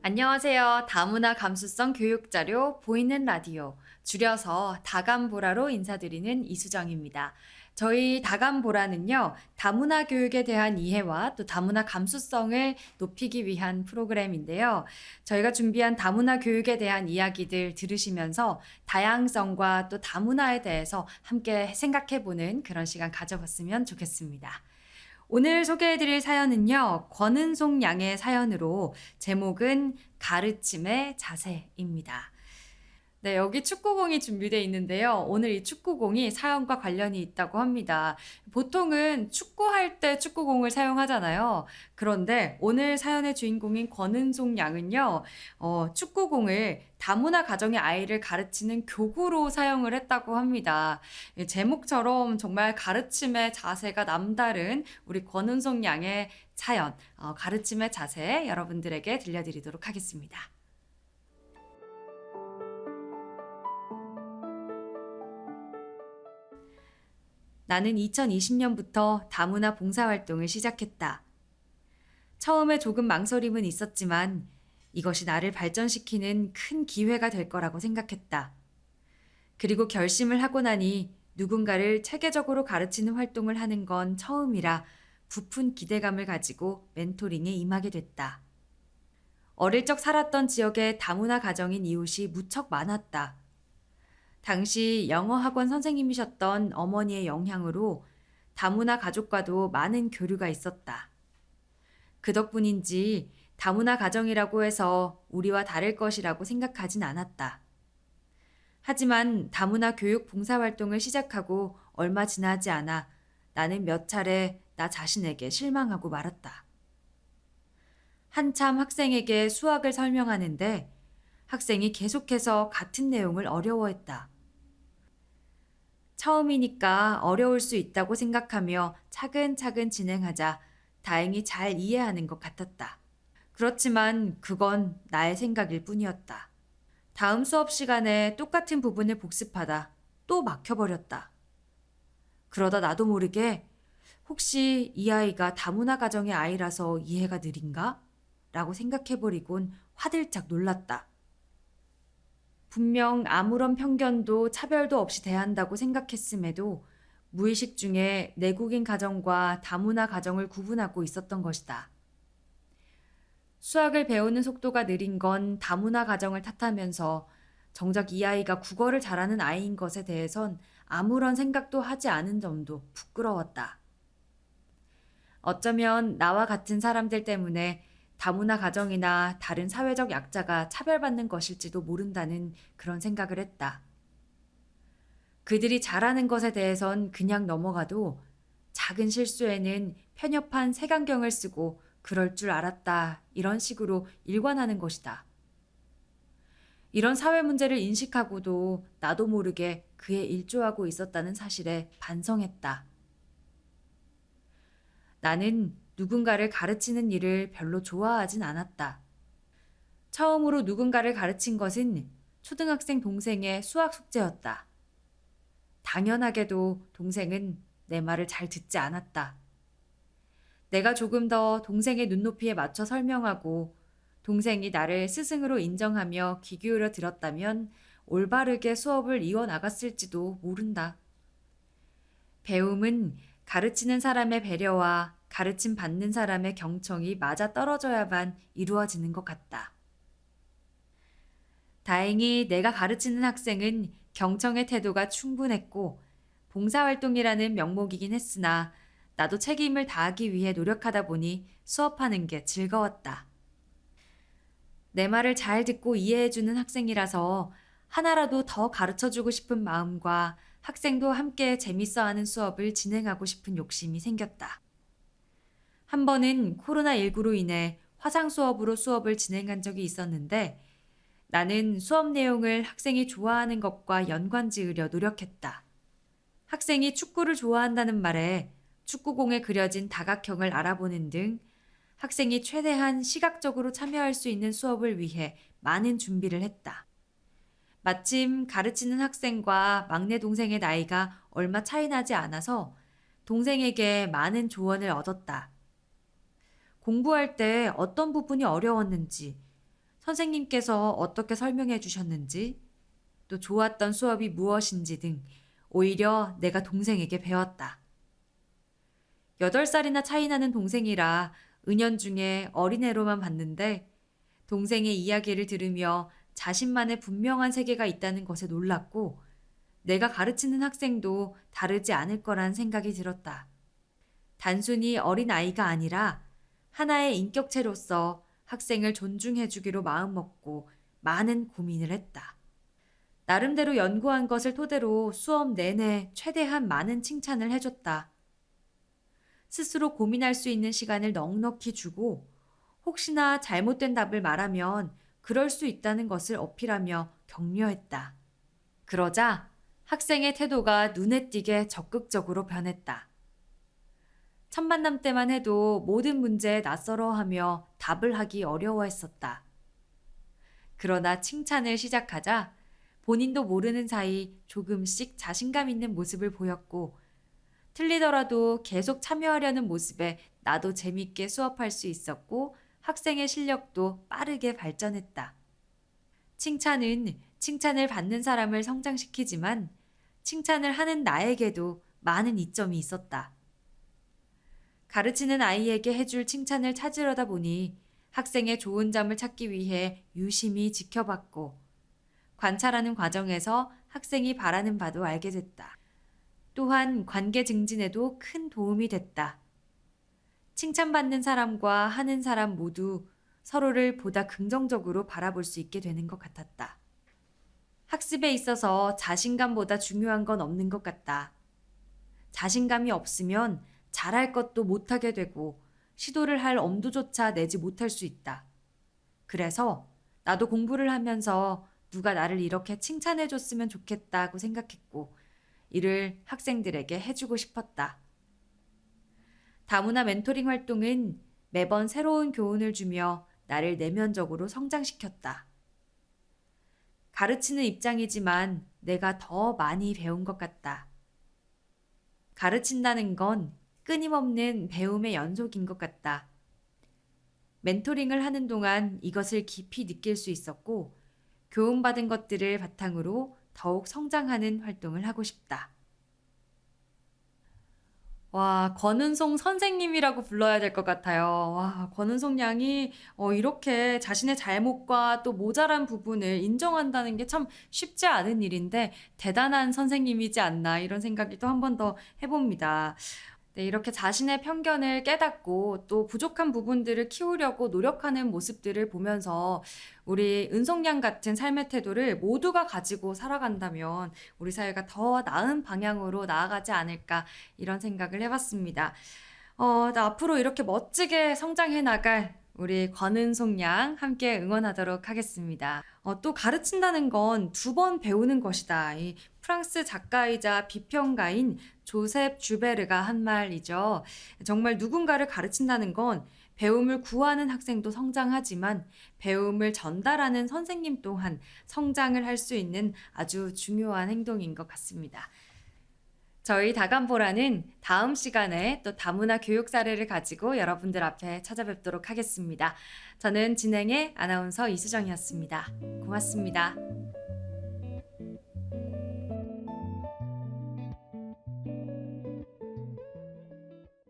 안녕하세요. 다문화 감수성 교육자료 보이는 라디오, 줄여서 다감보라로 인사드리는 이수정입니다. 저희 다감보라는요, 다문화 교육에 대한 이해와 또 다문화 감수성을 높이기 위한 프로그램인데요. 저희가 준비한 다문화 교육에 대한 이야기들 들으시면서 다양성과 또 다문화에 대해서 함께 생각해보는 그런 시간 가져봤으면 좋겠습니다. 오늘 소개해드릴 사연은요, 권은송 양의 사연으로 제목은 가르침의 자세입니다. 네, 여기 축구공이 준비되어 있는데요. 오늘 이 축구공이 사연과 관련이 있다고 합니다. 보통은 축구할 때 축구공을 사용하잖아요. 그런데 오늘 사연의 주인공인 권은송 양은요, 축구공을 다문화 가정의 아이를 가르치는 교구로 사용을 했다고 합니다. 제목처럼 정말 가르침의 자세가 남다른 우리 권은송 양의 사연, 가르침의 자세 여러분들에게 들려드리도록 하겠습니다. 나는 2020년부터 다문화 봉사활동을 시작했다. 처음에 조금 망설임은 있었지만 이것이 나를 발전시키는 큰 기회가 될 거라고 생각했다. 그리고 결심을 하고 나니 누군가를 체계적으로 가르치는 활동을 하는 건 처음이라 부푼 기대감을 가지고 멘토링에 임하게 됐다. 어릴 적 살았던 지역에 다문화 가정인 이웃이 무척 많았다. 당시 영어 학원 선생님이셨던 어머니의 영향으로 다문화 가족과도 많은 교류가 있었다. 그 덕분인지 다문화 가정이라고 해서 우리와 다를 것이라고 생각하진 않았다. 하지만 다문화 교육 봉사활동을 시작하고 얼마 지나지 않아 나는 몇 차례 나 자신에게 실망하고 말았다. 한참 학생에게 수학을 설명하는데 학생이 계속해서 같은 내용을 어려워했다. 처음이니까 어려울 수 있다고 생각하며 차근차근 진행하자 다행히 잘 이해하는 것 같았다. 그렇지만 그건 나의 생각일 뿐이었다. 다음 수업 시간에 똑같은 부분을 복습하다 또 막혀버렸다. 그러다 나도 모르게 혹시 이 아이가 다문화 가정의 아이라서 이해가 느린가? 라고 생각해버리곤 화들짝 놀랐다. 분명 아무런 편견도 차별도 없이 대한다고 생각했음에도 무의식 중에 내국인 가정과 다문화 가정을 구분하고 있었던 것이다. 수학을 배우는 속도가 느린 건 다문화 가정을 탓하면서 정작 이 아이가 국어를 잘하는 아이인 것에 대해선 아무런 생각도 하지 않은 점도 부끄러웠다. 어쩌면 나와 같은 사람들 때문에 다문화 가정이나 다른 사회적 약자가 차별받는 것일지도 모른다는 그런 생각을 했다. 그들이 잘하는 것에 대해선 그냥 넘어가도 작은 실수에는 편협한 색안경을 쓰고 그럴 줄 알았다 이런 식으로 일관하는 것이다. 이런 사회 문제를 인식하고도 나도 모르게 그에 일조하고 있었다는 사실에 반성했다. 나는 누군가를 가르치는 일을 별로 좋아하진 않았다. 처음으로 누군가를 가르친 것은 초등학생 동생의 수학 숙제였다. 당연하게도 동생은 내 말을 잘 듣지 않았다. 내가 조금 더 동생의 눈높이에 맞춰 설명하고 동생이 나를 스승으로 인정하며 귀 기울여 들었다면 올바르게 수업을 이어나갔을지도 모른다. 배움은 가르치는 사람의 배려와 가르침 받는 사람의 경청이 맞아 떨어져야만 이루어지는 것 같다. 다행히 내가 가르치는 학생은 경청의 태도가 충분했고 봉사활동이라는 명목이긴 했으나 나도 책임을 다하기 위해 노력하다 보니 수업하는 게 즐거웠다. 내 말을 잘 듣고 이해해주는 학생이라서 하나라도 더 가르쳐주고 싶은 마음과 학생도 함께 재밌어하는 수업을 진행하고 싶은 욕심이 생겼다. 한 번은 코로나19로 인해 화상 수업으로 수업을 진행한 적이 있었는데 나는 수업 내용을 학생이 좋아하는 것과 연관 지으려 노력했다. 학생이 축구를 좋아한다는 말에 축구공에 그려진 다각형을 알아보는 등 학생이 최대한 시각적으로 참여할 수 있는 수업을 위해 많은 준비를 했다. 마침 가르치는 학생과 막내 동생의 나이가 얼마 차이 나지 않아서 동생에게 많은 조언을 얻었다. 공부할 때 어떤 부분이 어려웠는지, 선생님께서 어떻게 설명해 주셨는지, 또 좋았던 수업이 무엇인지 등 오히려 내가 동생에게 배웠다. 8살이나 차이 나는 동생이라 은연중에 어린애로만 봤는데 동생의 이야기를 들으며 자신만의 분명한 세계가 있다는 것에 놀랐고 내가 가르치는 학생도 다르지 않을 거란 생각이 들었다. 단순히 어린아이가 아니라 하나의 인격체로서 학생을 존중해주기로 마음먹고 많은 고민을 했다. 나름대로 연구한 것을 토대로 수업 내내 최대한 많은 칭찬을 해줬다. 스스로 고민할 수 있는 시간을 넉넉히 주고 혹시나 잘못된 답을 말하면 그럴 수 있다는 것을 어필하며 격려했다. 그러자 학생의 태도가 눈에 띄게 적극적으로 변했다. 첫 만남 때만 해도 모든 문제에 낯설어하며 답을 하기 어려워했었다. 그러나 칭찬을 시작하자 본인도 모르는 사이 조금씩 자신감 있는 모습을 보였고 틀리더라도 계속 참여하려는 모습에 나도 재밌게 수업할 수 있었고 학생의 실력도 빠르게 발전했다. 칭찬은 칭찬을 받는 사람을 성장시키지만 칭찬을 하는 나에게도 많은 이점이 있었다. 가르치는 아이에게 해줄 칭찬을 찾으려다 보니 학생의 좋은 점을 찾기 위해 유심히 지켜봤고 관찰하는 과정에서 학생이 바라는 바도 알게 됐다. 또한 관계 증진에도 큰 도움이 됐다. 칭찬받는 사람과 하는 사람 모두 서로를 보다 긍정적으로 바라볼 수 있게 되는 것 같았다. 학습에 있어서 자신감보다 중요한 건 없는 것 같다. 자신감이 없으면 잘할 것도 못하게 되고 시도를 할 엄두조차 내지 못할 수 있다. 그래서 나도 공부를 하면서 누가 나를 이렇게 칭찬해줬으면 좋겠다고 생각했고 이를 학생들에게 해주고 싶었다. 다문화 멘토링 활동은 매번 새로운 교훈을 주며 나를 내면적으로 성장시켰다. 가르치는 입장이지만 내가 더 많이 배운 것 같다. 가르친다는 건 끊임없는 배움의 연속인 것 같다. 멘토링을 하는 동안 이것을 깊이 느낄 수 있었고 교훈받은 것들을 바탕으로 더욱 성장하는 활동을 하고 싶다. 와, 권은송 선생님이라고 불러야 될 것 같아요. 와, 권은송 양이 이렇게 자신의 잘못과 또 모자란 부분을 인정한다는 게 참 쉽지 않은 일인데 대단한 선생님이지 않나 이런 생각이 또 한 번 더 해봅니다. 네, 이렇게 자신의 편견을 깨닫고 또 부족한 부분들을 키우려고 노력하는 모습들을 보면서 우리 은송양 같은 삶의 태도를 모두가 가지고 살아간다면 우리 사회가 더 나은 방향으로 나아가지 않을까 이런 생각을 해봤습니다. 나 앞으로 이렇게 멋지게 성장해 나갈 우리 권은송 양 함께 응원하도록 하겠습니다. 또 가르친다는 건 2번 배우는 것이다. 이 프랑스 작가이자 비평가인 조셉 주베르가 한 말이죠. 정말 누군가를 가르친다는 건 배움을 구하는 학생도 성장하지만 배움을 전달하는 선생님 또한 성장을 할 수 있는 아주 중요한 행동인 것 같습니다. 저희 다감보라는 다음 시간에 또 다문화 교육 사례를 가지고 여러분들 앞에 찾아뵙도록 하겠습니다. 저는 진행의 아나운서 이수정이었습니다. 고맙습니다.